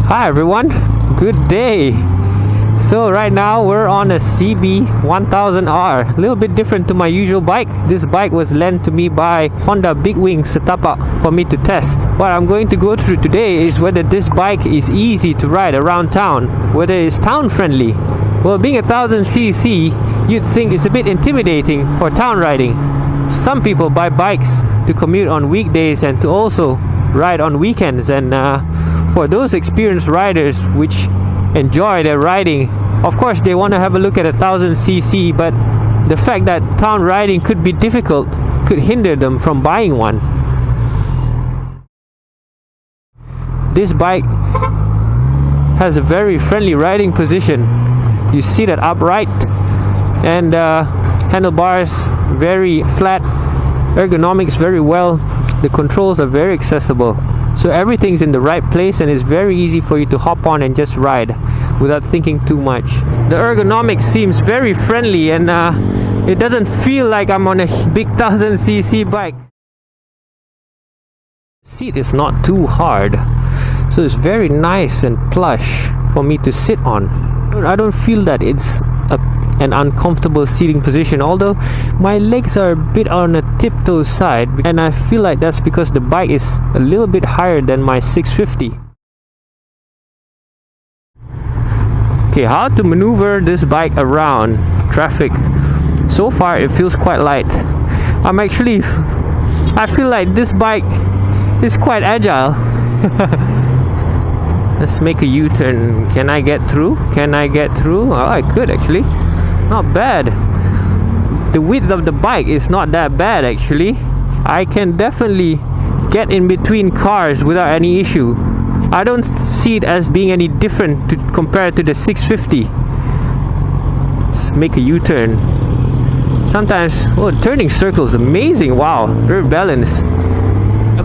Hi everyone, good day. So right now we're on a CB1000R, a little bit different to my usual bike. This bike was lent to me by Honda Big Wing Setapak for me to test. What I'm going to go through today is whether this bike is easy to ride around town, whether it's town friendly. Well, being 1000cc, you'd think it's a bit intimidating for town riding. Some people buy bikes to commute on weekdays and to also ride on weekends, and for those experienced riders which enjoy their riding, of course they want to have a look at 1000cc, but the fact that town riding could be difficult could hinder them from buying one. This bike has a very friendly riding position. You see that upright, and handlebars very flat, ergonomics very well, the controls are very accessible. So everything's in the right place and it's very easy for you to hop on and just ride without thinking too much. The ergonomics seems very friendly, and it doesn't feel like I'm on a big 1000cc bike. The seat is not too hard, so it's very nice and plush for me to sit on. I don't feel that it's an uncomfortable seating position, although my legs are a bit on a tiptoe side, and I feel like that's because the bike is a little bit higher than my 650. Okay, how to maneuver this bike around traffic? So far it feels quite light. I feel like this bike is quite agile. Let's make a U-turn. Can I get through? Can I get through? Oh, I could actually. Not bad. The width of the bike is not that bad actually. I can definitely get in between cars without any issue. I don't see it as being any different compared to the 650. Let's make a U-turn. Sometimes, oh, turning circles, amazing. Wow, very balanced.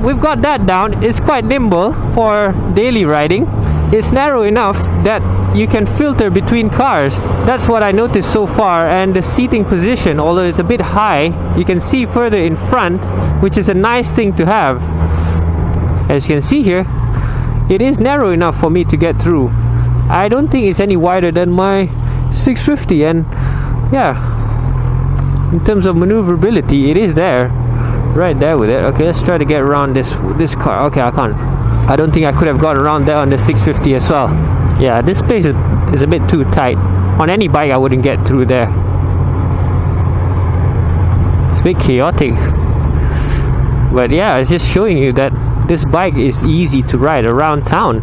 We've got that down. It's quite nimble for daily riding. It's narrow enough that you can filter between cars. That's what I noticed so far. And the seating position, although it's a bit high, you can see further in front, which is a nice thing to have. As you can see here, it is narrow enough for me to get through. I don't think it's any wider than my 650, and yeah, in terms of maneuverability, it is there, right there with it. Okay, let's try to get around this car. Okay, I can't. I don't think I could have got around there on the 650 as well. Yeah, this space is a bit too tight. On any bike I wouldn't get through there. It's a bit chaotic. But yeah, it's just showing you that this bike is easy to ride around town.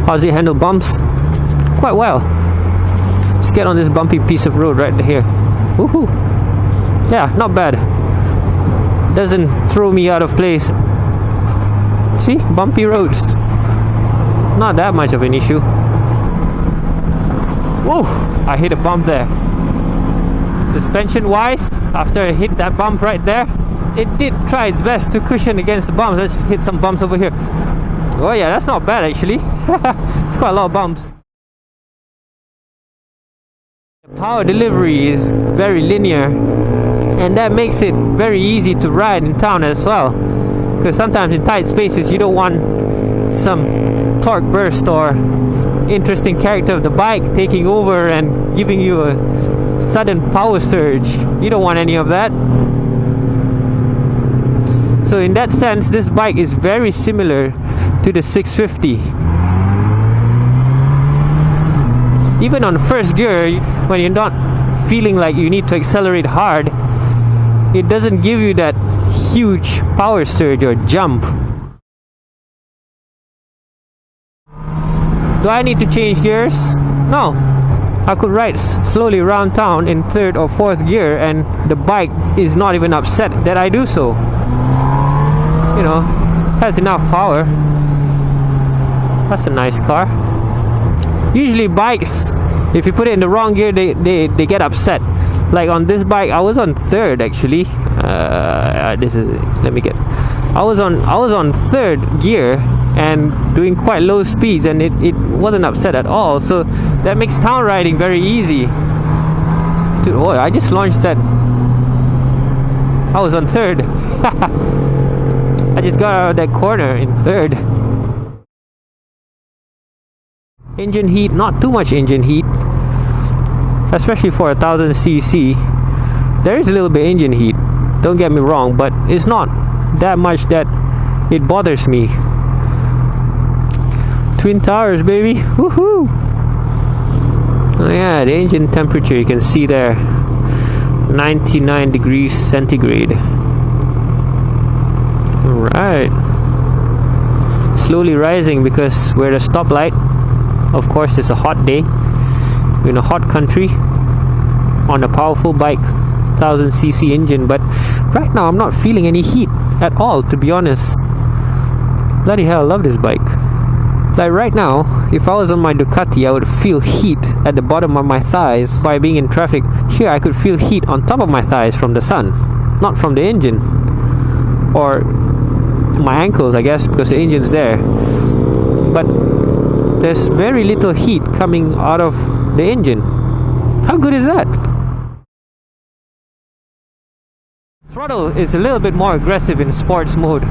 How's it handle bumps? Quite well. Let's get on this bumpy piece of road right here. Woohoo! Yeah, not bad. Doesn't throw me out of place. See, bumpy roads, not that much of an issue. Whoa, I hit a bump there. Suspension wise, after I hit that bump right there, it did try its best to cushion against the bumps. Let's hit some bumps over here. Oh yeah, that's not bad actually. It's quite a lot of bumps. The power delivery is very linear, and that makes it very easy to ride in town as well, because sometimes in tight spaces you don't want some torque burst or interesting character of the bike taking over and giving you a sudden power surge. You don't want any of that. So in that sense, this bike is very similar to the 650. Even on first gear, when you're not feeling like you need to accelerate hard, it doesn't give you that huge power surge or jump. Do I need to change gears? No. I could ride slowly around town in third or fourth gear and the bike is not even upset that I do so. You know, has enough power. That's a nice car. Usually bikes, if you put it in the wrong gear, they get upset. Like on this bike, I was on third actually. I was on third gear and doing quite low speeds, and it wasn't upset at all. So that makes town riding very easy. Dude, oh, I just launched that. I was on third. I just got out of that corner in third. Engine heat, not too much engine heat, especially for 1000cc. There is a little bit engine heat, don't get me wrong, but it's not that much that it bothers me. Twin towers, baby. Woohoo! Oh yeah, the engine temperature you can see there, 99 degrees centigrade. Alright, slowly rising because we're at a stoplight. Of course, it's a hot day. We're in a hot country on a powerful bike, 1000cc engine, but right now I'm not feeling any heat at all, to be honest. Bloody hell, I love this bike. Like right now, if I was on my Ducati, I would feel heat at the bottom of my thighs by being in traffic. Here I could feel heat on top of my thighs from the sun, not from the engine. Or my ankles, I guess, because the engine's there. But there's very little heat coming out of the engine. How good is that? Throttle is a little bit more aggressive in sports mode.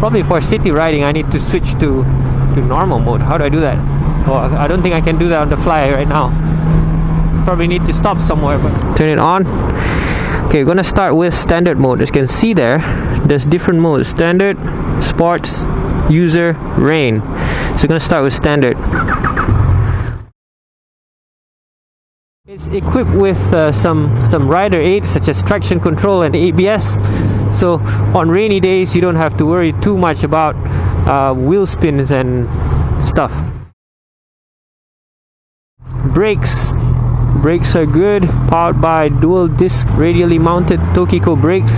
Probably for city riding I need to switch to normal mode. How do I do that? Oh, I don't think I can do that on the fly right now. Probably need to stop somewhere, but turn it on. Okay, we're gonna start with standard mode. As you can see there's different modes: standard, sports, user, rain. So we're gonna start with standard. It's equipped with some rider aids such as traction control and ABS. So on rainy days you don't have to worry too much about wheel spins and stuff. Brakes are good, powered by dual disc radially mounted Tokiko brakes.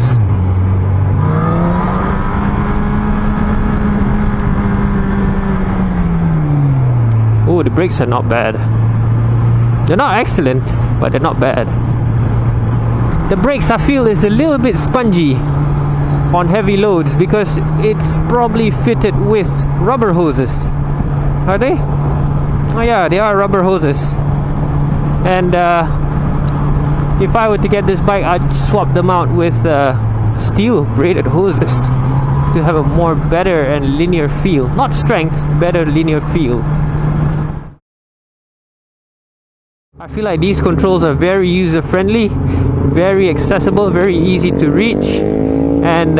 Oh, the brakes are not bad. They're not excellent, but they're not bad. The brakes, I feel, is a little bit spongy on heavy loads because it's probably fitted with rubber hoses. Are they? Oh yeah, they are rubber hoses. And if I were to get this bike, I'd swap them out with steel braided hoses to have a more better and linear feel. Not strength, better linear feel. I feel like these controls are very user friendly, very accessible, very easy to reach, and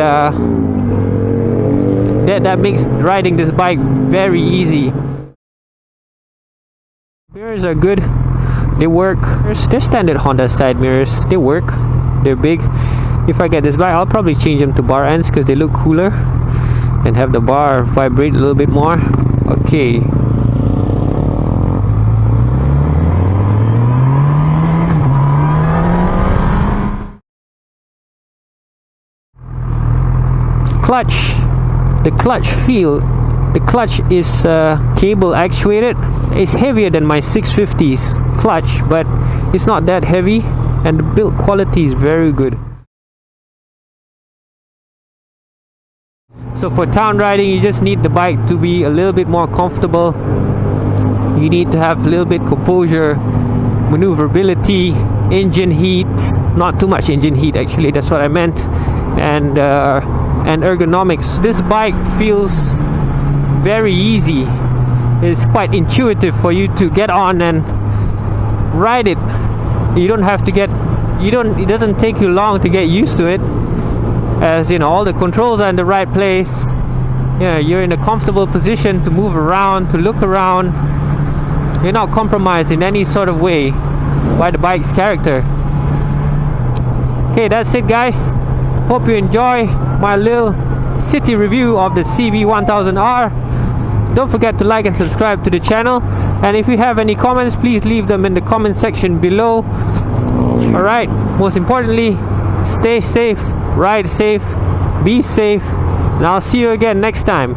that makes riding this bike very easy. Mirrors are good, they work. They're standard Honda side mirrors, they work, they're big. If I get this bike, I'll probably change them to bar ends because they look cooler and have the bar vibrate a little bit more. Okay. Clutch, the clutch is cable actuated. It's heavier than my 650's clutch, but it's not that heavy, and the build quality is very good. So for town riding, you just need the bike to be a little bit more comfortable. You need to have a little bit composure, maneuverability, engine heat, not too much engine heat actually, that's what I meant, and ergonomics. This bike feels very easy. It's quite intuitive for you to get on and ride it. You don't have to get, it doesn't take you long to get used to it, as you know, all the controls are in the right place. Yeah, you're in a comfortable position to move around, to look around. You're not compromised in any sort of way by the bike's character. Okay, that's it guys. Hope you enjoy my little city review of the CB1000R. Don't forget to like and subscribe to the channel, and if you have any comments, please leave them in the comment section below. Alright, most importantly, stay safe, ride safe, be safe, and I'll see you again next time.